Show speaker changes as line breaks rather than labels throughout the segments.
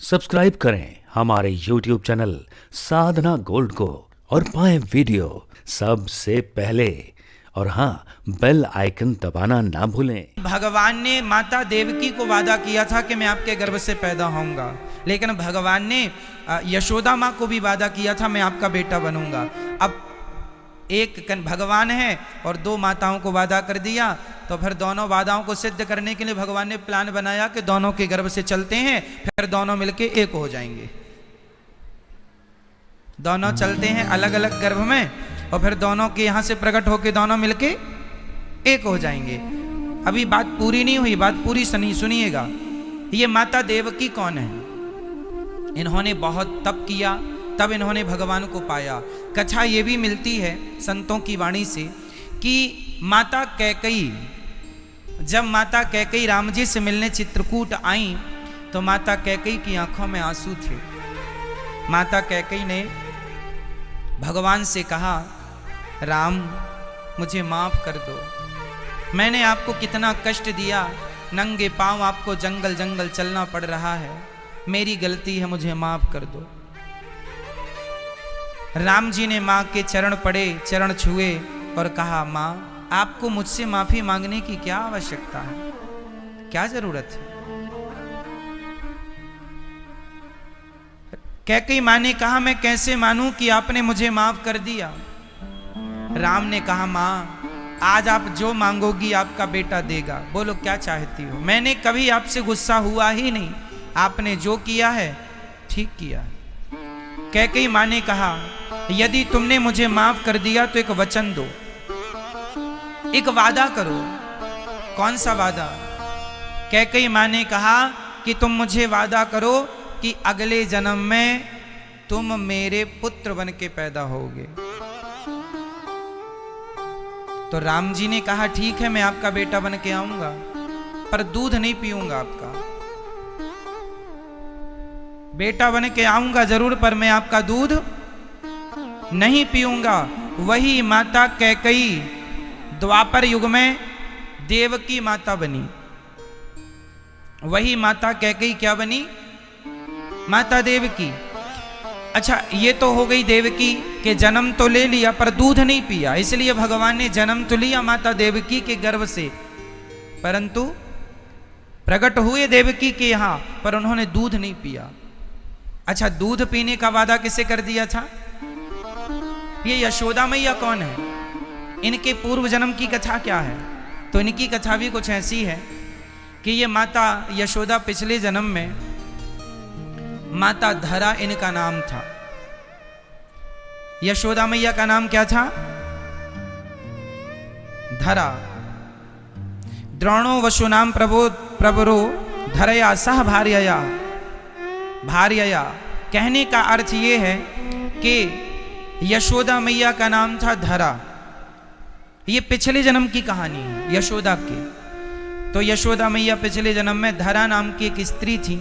Subscribe करें हमारे YouTube channel साधना gold को और पाएं वीडियो सबसे पहले। और हाँ, बेल आइकन दबाना ना भूलें।
भगवान ने माता देवकी को वादा किया था कि मैं आपके गर्भ से पैदा होऊंगा, लेकिन भगवान ने यशोदा माँ को भी वादा किया था मैं आपका बेटा बनूंगा। अब एक भगवान है और दो माताओं को वादा कर दिया, तो फिर दोनों वादाओं को सिद्ध करने के लिए भगवान ने प्लान बनाया कि दोनों के गर्भ से चलते हैं, फिर दोनों मिलके एक हो जाएंगे। दोनों चलते हैं अलग अलग गर्भ में और फिर दोनों के यहां से प्रकट होके दोनों मिलके एक हो जाएंगे। अभी बात पूरी नहीं हुई, बात पूरी सुनिएगा। ये माता देवकी कौन है? इन्होंने बहुत तप किया, तब इन्होंने भगवान को पाया। कथा ये भी मिलती है संतों की वाणी से कि माता कैकई, जब माता कैकई राम जी से मिलने चित्रकूट आई तो माता कैकई की आंखों में आंसू थे। माता कैकई ने भगवान से कहा, राम मुझे माफ कर दो, मैंने आपको कितना कष्ट दिया, नंगे पांव आपको जंगल जंगल चलना पड़ रहा है, मेरी गलती है, मुझे माफ कर दो। राम जी ने माँ के चरण पड़े, चरण छुए और कहा, माँ आपको मुझसे माफी मांगने की क्या आवश्यकता है, क्या जरूरत है? कैकई माँ ने कहा, मैं कैसे मानूं कि आपने मुझे माफ कर दिया। राम ने कहा, माँ आज आप जो मांगोगी आपका बेटा देगा, बोलो क्या चाहती हो। मैंने कभी आपसे गुस्सा हुआ ही नहीं, आपने जो किया है ठीक किया। कैकई माँ ने कहा, यदि तुमने मुझे माफ कर दिया तो एक वचन दो, एक वादा करो। कौन सा वादा? कैकई माँ ने कहा कि तुम मुझे वादा करो कि अगले जन्म में तुम मेरे पुत्र बन के पैदा होगे। तो राम जी ने कहा, ठीक है मैं आपका बेटा बन के आऊंगा, पर दूध नहीं पीऊंगा आपका। बेटा बन के आऊंगा जरूर, पर मैं आपका दूध नहीं पीऊंगा। वही माता कैकई द्वापर युग में देवकी माता बनी। वही माता कैकई क्या बनी? माता देवकी। अच्छा, ये तो हो गई देवकी के जन्म तो ले लिया पर दूध नहीं पिया, इसलिए भगवान ने जन्म तो लिया माता देवकी के गर्भ से, परंतु प्रकट हुए देवकी के यहां, पर उन्होंने दूध नहीं पिया। अच्छा, दूध पीने का वादा किसे कर दिया था? ये यशोदा मैया कौन है? इनके पूर्व जन्म की कथा क्या है? तो इनकी कथा भी कुछ ऐसी है कि ये माता यशोदा पिछले जन्म में माता धरा इनका नाम था। यशोदा मैया का नाम क्या था? धरा। द्रोणो वशु नाम प्रबरो धरया सह भार्यया। भार्यया कहने का अर्थ ये है कि यशोदा मैया का नाम था धरा। ये पिछले जन्म की कहानी है यशोदा की। तो यशोदा मैया पिछले जन्म में धरा नाम की एक स्त्री थी।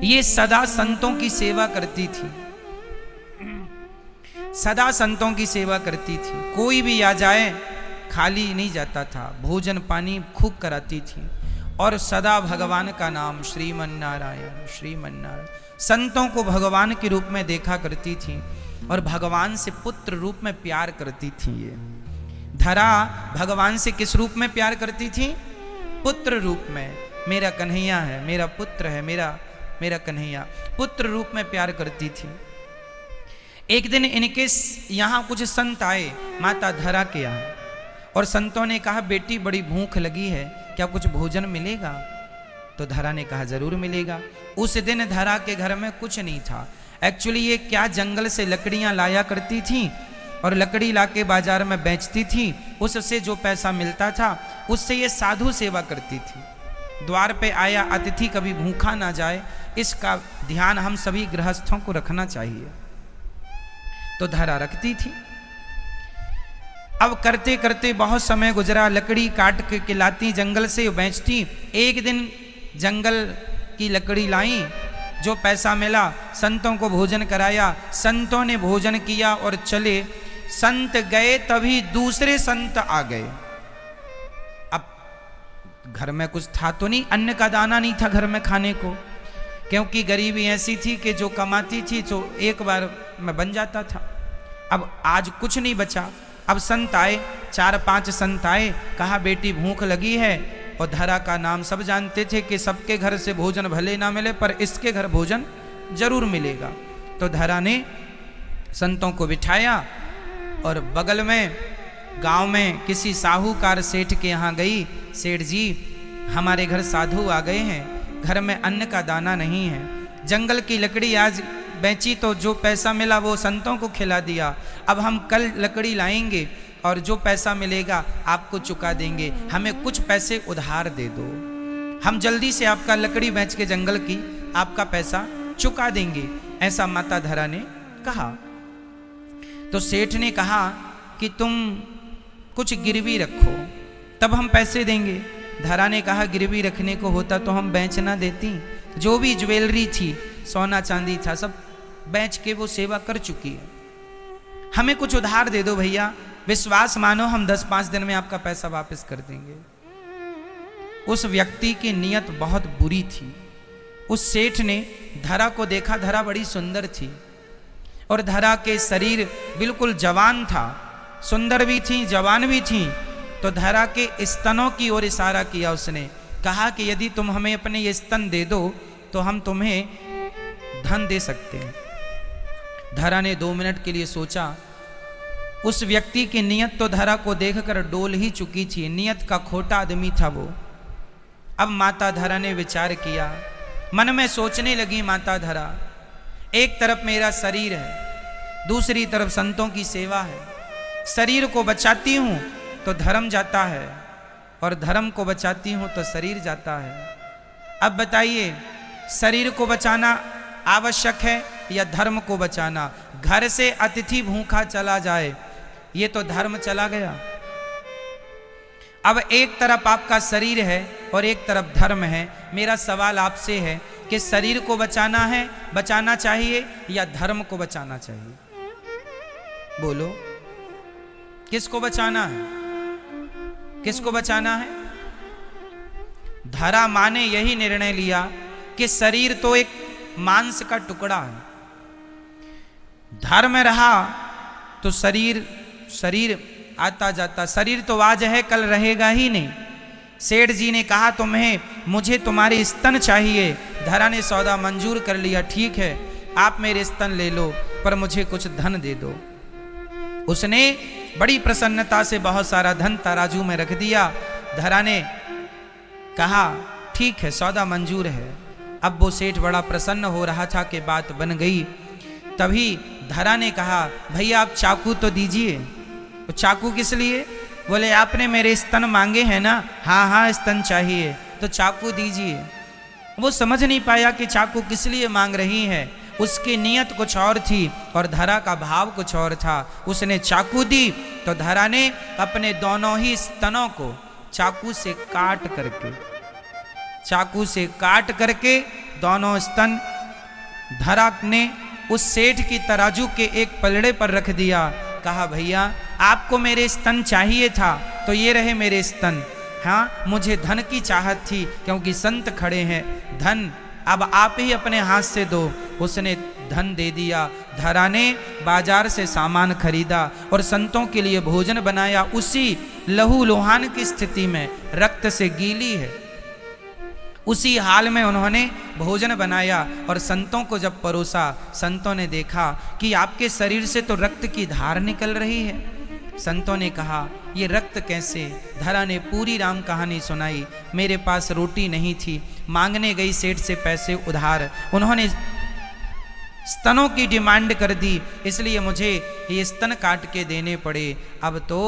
ये सदा संतों की सेवा करती थी, सदा संतों की सेवा करती थी। कोई भी आ जाए खाली नहीं जाता था, भोजन पानी खूब कराती थी और सदा भगवान का नाम श्रीमन्नारायण श्रीमन्नारायण, संतों को भगवान के रूप में देखा करती थी और भगवान से पुत्र रूप में प्यार करती थी। ये धरा भगवान से किस रूप में प्यार करती थी? पुत्र रूप में। मेरा कन्हैया है, मेरा पुत्र है, मेरा कन्हैया, पुत्र रूप में प्यार करती थी। एक दिन इनके यहाँ कुछ संत आए माता धरा के यहाँ, और संतों ने कहा, बेटी बड़ी भूख लगी है, क्या कुछ भोजन मिलेगा? तो धरा ने कहा, जरूर मिलेगा। उस दिन धरा के घर में कुछ नहीं था। एक्चुअली ये क्या जंगल से लकड़ियां लाया करती थी और लकड़ी लाके बाजार में बेचती थी, उससे जो पैसा मिलता था उससे ये साधु सेवा करती थी। द्वार पे आया अतिथि कभी भूखा ना जाए, इसका ध्यान हम सभी गृहस्थों को रखना चाहिए। तो धरा रखती थी। अब करते करते बहुत समय गुजरा, लकड़ी काट के लाती जंगल से, बेचती। एक दिन जंगल की लकड़ी लाई, जो पैसा मिला संतों को भोजन कराया, संतों ने भोजन किया और चले। संत गए तभी दूसरे संत आ गए। अब घर में कुछ था तो नहीं, अन्न का दाना नहीं था घर में खाने को। क्योंकि गरीबी ऐसी थी कि जो कमाती थी तो एक बार में बन जाता था। अब आज कुछ नहीं बचा। अब संत आए, 4-5 संत आए, कहा बेटी भूख लगी है, और धरा का नाम सब जानते थे कि सबके घर से भोजन भले ना मिले पर इसके घर भोजन जरूर मिलेगा। तो धरा ने संतों को बिठाया और बगल में गांव में किसी साहूकार सेठ के यहाँ गई। सेठ जी, हमारे घर साधु आ गए हैं, घर में अन्न का दाना नहीं है, जंगल की लकड़ी आज बेची तो जो पैसा मिला वो संतों को खिला दिया, अब हम कल लकड़ी लाएंगे और जो पैसा मिलेगा आपको चुका देंगे, हमें कुछ पैसे उधार दे दो, हम जल्दी से आपका लकड़ी बेच के जंगल की आपका पैसा चुका देंगे। ऐसा माता धरा ने कहा। तो सेठ ने कहा कि तुम कुछ गिरवी रखो तब हम पैसे देंगे। धरा ने कहा गिरवी रखने को होता तो हम बेच ना देती, जो भी ज्वेलरी थी, सोना चांदी था, सब बेच के वो सेवा कर चुकी है, हमें कुछ उधार दे दो भैया, विश्वास मानो हम 10-5 दिन में आपका पैसा वापस कर देंगे। उस व्यक्ति की नीयत बहुत बुरी थी। उस सेठ ने धरा को देखा, धरा बड़ी सुंदर थी और धरा के शरीर बिल्कुल जवान था, सुंदर भी थी जवान भी थी। तो धरा के स्तनों की ओर इशारा किया उसने, कहा कि यदि तुम हमें अपने ये स्तन दे दो तो हम तुम्हें धन दे सकते हैं। धरा ने 2 मिनट के लिए सोचा। उस व्यक्ति की नीयत तो धरा को देखकर डोल ही चुकी थी, नीयत का खोटा आदमी था वो। अब माता धरा ने विचार किया, मन में सोचने लगी माता धरा, एक तरफ मेरा शरीर है, दूसरी तरफ संतों की सेवा है, शरीर को बचाती हूं तो धर्म जाता है और धर्म को बचाती हूं तो शरीर जाता है। अब बताइए, शरीर को बचाना आवश्यक है या धर्म को बचाना? घर से अतिथि भूखा चला जाए ये तो धर्म चला गया। अब एक तरफ आपका शरीर है और एक तरफ धर्म है। मेरा सवाल आपसे है कि शरीर को बचाना चाहिए या धर्म को बचाना चाहिए? बोलो, किसको बचाना है? किसको बचाना है? धरा मां ने यही निर्णय लिया कि शरीर तो एक मांस का टुकड़ा है, धर्म रहा तो शरीर आता जाता, शरीर तो आज है कल रहेगा ही नहीं। सेठ जी ने कहा मुझे तुम्हारे स्तन चाहिए। धरा ने सौदा मंजूर कर लिया, ठीक है आप मेरे स्तन ले लो पर मुझे कुछ धन दे दो। उसने बड़ी प्रसन्नता से बहुत सारा धन तराजू में रख दिया। धरा ने कहा ठीक है सौदा मंजूर है। अब वो सेठ बड़ा प्रसन्न हो रहा था कि बात बन गई। तभी धरा ने कहा भैया आप चाकू तो दीजिए। तो चाकू किस लिए? बोले आपने मेरे स्तन मांगे हैं ना। हाँ स्तन चाहिए तो चाकू दीजिए। वो समझ नहीं पाया कि चाकू किस लिए मांग रही है। उसकी नीयत कुछ और थी और धरा का भाव कुछ और था। उसने चाकू दी तो धरा ने अपने दोनों ही स्तनों को चाकू से काट करके दोनों स्तन धरा ने उस सेठ की तराजू के एक पलड़े पर रख दिया। कहा भैया आपको मेरे स्तन चाहिए था तो ये रहे मेरे स्तन। हाँ मुझे धन की चाहत थी क्योंकि संत खड़े हैं, धन अब आप ही अपने हाथ से दो। उसने धन दे दिया। धरा ने बाजार से सामान खरीदा और संतों के लिए भोजन बनाया। उसी लहू लुहान की स्थिति में, रक्त से गीली है, उसी हाल में उन्होंने भोजन बनाया और संतों को जब परोसा, संतों ने देखा कि आपके शरीर से तो रक्त की धार निकल रही है। संतों ने कहा ये रक्त कैसे? धरा ने पूरी राम कहानी सुनाई। मेरे पास रोटी नहीं थी, मांगने गई सेठ से पैसे उधार, उन्होंने स्तनों की डिमांड कर दी, इसलिए मुझे ये स्तन काट के देने पड़े। अब तो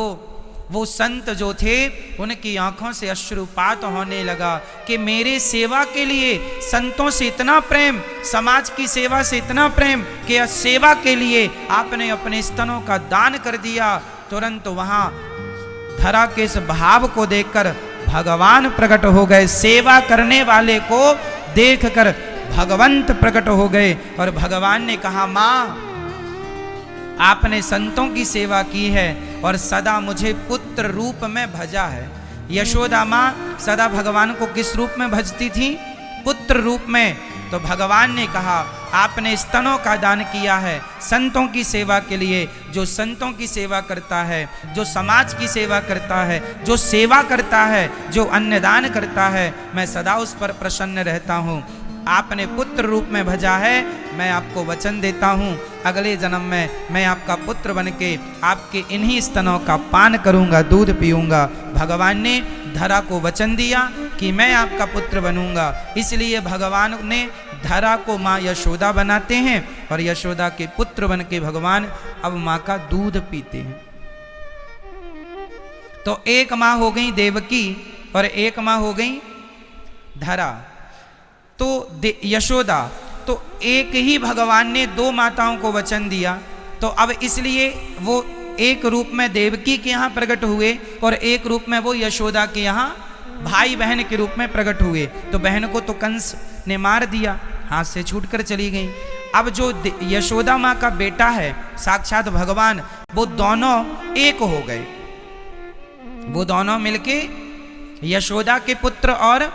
वो संत जो थे उनकी आंखों से अश्रुपात होने लगा कि मेरे सेवा के लिए संतों से इतना प्रेम, समाज की सेवा से इतना प्रेम कि सेवा के लिए आपने अपने स्तनों का दान कर दिया। तुरंत वहां धरा के इस भाव को देखकर भगवान प्रकट हो गए। सेवा करने वाले को देखकर भगवंत प्रकट हो गए और भगवान ने कहा मां आपने संतों की सेवा की है और सदा मुझे पुत्र रूप में भजा है। यशोदा मां सदा भगवान को किस रूप में भजती थी? पुत्र रूप में। तो भगवान ने कहा आपने स्तनों का दान किया है संतों की सेवा के लिए। जो संतों की सेवा करता है, जो समाज की सेवा करता है, जो सेवा करता है, जो अन्नदान करता है, मैं सदा उस पर प्रसन्न रहता हूँ। आपने पुत्र रूप में भजा है, मैं आपको वचन देता हूँ अगले जन्म में मैं आपका पुत्र बनके आपके इन्हीं स्तनों का पान करूँगा, दूध पीऊँगा। भगवान ने धरा को वचन दिया कि मैं आपका पुत्र बनूंगा, इसलिए भगवान ने धरा को माँ यशोदा बनाते हैं और यशोदा के पुत्र बन के भगवान अब माँ का दूध पीते हैं। तो एक माँ हो गई देवकी और एक माँ हो गई धरा, तो यशोदा। तो एक ही भगवान ने दो माताओं को वचन दिया, तो अब इसलिए वो एक रूप में देवकी के यहाँ प्रकट हुए और एक रूप में वो यशोदा के यहाँ भाई बहन के रूप में प्रकट हुए। तो बहन को तो कंस ने मार दिया, हाथ से छूटकर चली गई। अब जो यशोदा माँ का बेटा है साक्षात भगवान, वो दोनों एक हो गए। वो दोनों मिलके यशोदा के पुत्र और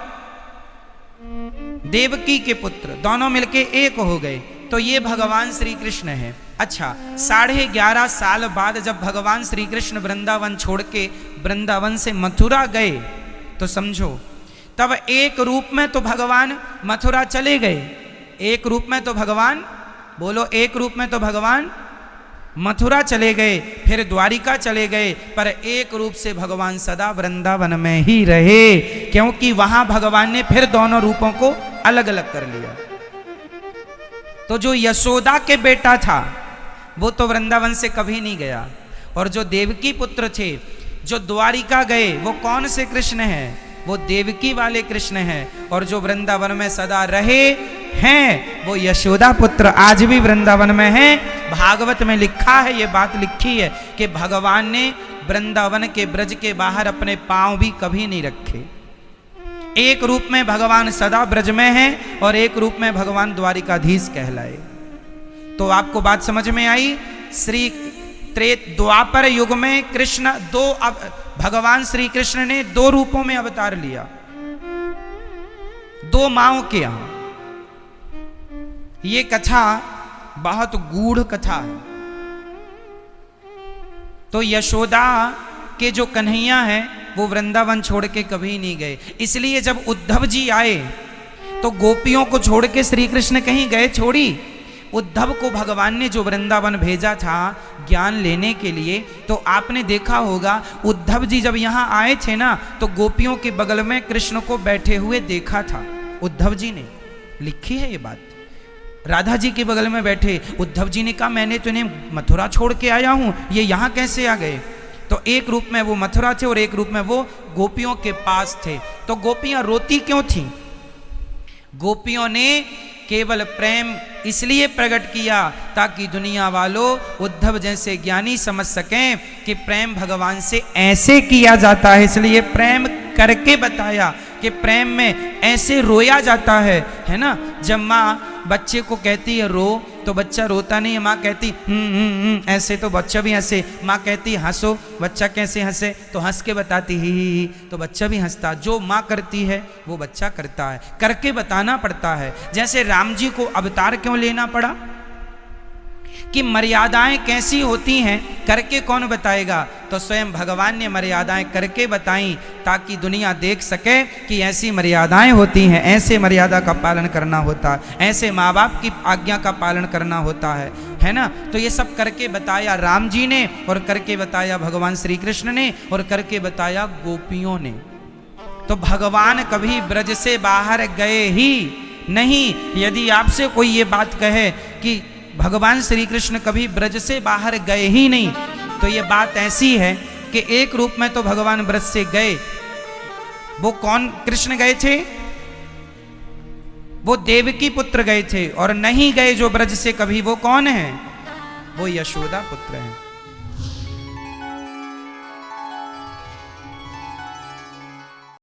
देवकी के पुत्र दोनों मिलके एक हो गए। तो ये भगवान श्री कृष्ण है। अच्छा, 11.5 साल बाद जब भगवान श्री कृष्ण वृंदावन छोड़ के वृंदावन से मथुरा गए, तो समझो तब एक रूप में तो भगवान मथुरा चले गए, एक रूप में तो भगवान, बोलो, एक रूप में तो भगवान मथुरा चले गए, फिर द्वारिका चले गए, पर एक रूप से भगवान सदा वृंदावन में ही रहे, क्योंकि वहां भगवान ने फिर दोनों रूपों को अलग अलग कर लिया। तो जो यशोदा के बेटा था वो तो वृंदावन से कभी नहीं गया, और जो देवकी पुत्र थे जो द्वारिका गए वो कौन से कृष्ण हैं? वो देवकी वाले कृष्ण हैं। और जो वृंदावन में सदा रहे हैं वो यशोदा पुत्र आज भी वृंदावन में हैं। भागवत में लिखा है, ये बात लिखी है कि भगवान ने वृंदावन के ब्रज के बाहर अपने पांव भी कभी नहीं रखे। एक रूप में भगवान सदा ब्रज में हैं और एक रूप में भगवान द्वारिकाधीश कहलाए। तो आपको बात समझ में आई? श्री द्वापर युग में कृष्ण भगवान श्री कृष्ण ने 2 रूपों में अवतार लिया, 2 माओं के यहां। ये कथा बहुत गूढ़ कथा है। तो यशोदा के जो कन्हैया हैं वो वृंदावन छोड़ के कभी नहीं गए, इसलिए जब उद्धव जी आए तो गोपियों को छोड़ के श्री कृष्ण कहीं गए छोड़ी? उद्धव को भगवान ने जो वृंदावन भेजा था ज्ञान लेने के लिए, तो आपने देखा होगा उद्धव जी जब यहाँ आए थे ना, तो गोपियों के बगल में कृष्ण को बैठे हुए देखा था। उद्धव जी ने लिखी है ये बात। राधा जी के बगल में बैठे, उद्धव जी ने कहा मैंने तो इन्हें मथुरा छोड़ के आया हूं, ये यहाँ कैसे आ गए? तो एक रूप में वो मथुरा थे और एक रूप में वो गोपियों के पास थे। तो गोपियां रोती क्यों थी? गोपियों ने केवल प्रेम इसलिए प्रकट किया ताकि दुनिया वालों उद्धव जैसे ज्ञानी समझ सकें कि प्रेम भगवान से ऐसे किया जाता है, इसलिए प्रेम करके बताया कि प्रेम में ऐसे रोया जाता है ना। जब माँ बच्चे को कहती है रो, तो बच्चा रोता नहीं है, माँ कहती ऐसे, तो बच्चा भी हंसे। माँ कहती हंसो, बच्चा कैसे हंसे? तो हंस के बताती ही, तो बच्चा भी हंसता। जो माँ करती है वो बच्चा करता है, करके बताना पड़ता है। जैसे राम जी को अवतार क्यों लेना पड़ा? कि मर्यादाएं कैसी होती हैं, करके कौन बताएगा? तो स्वयं भगवान ने मर्यादाएं करके बताई ताकि दुनिया देख सके कि ऐसी मर्यादाएं होती हैं, ऐसे मर्यादा का पालन करना होता है, ऐसे माँ बाप की आज्ञा का पालन करना होता है ना। तो ये सब करके बताया राम जी ने, और करके बताया भगवान श्री कृष्ण ने, और करके बताया गोपियों ने। तो भगवान कभी ब्रज से बाहर गए ही नहीं। यदि आपसे कोई ये बात कहे कि भगवान श्री कृष्ण कभी ब्रज से बाहर गए ही नहीं, तो ये बात ऐसी है कि एक रूप में तो भगवान ब्रज से गए। वो कौन कृष्ण गए थे? वो देवकी पुत्र गए थे। और नहीं गए जो ब्रज से कभी, वो कौन है? वो यशोदा पुत्र हैं।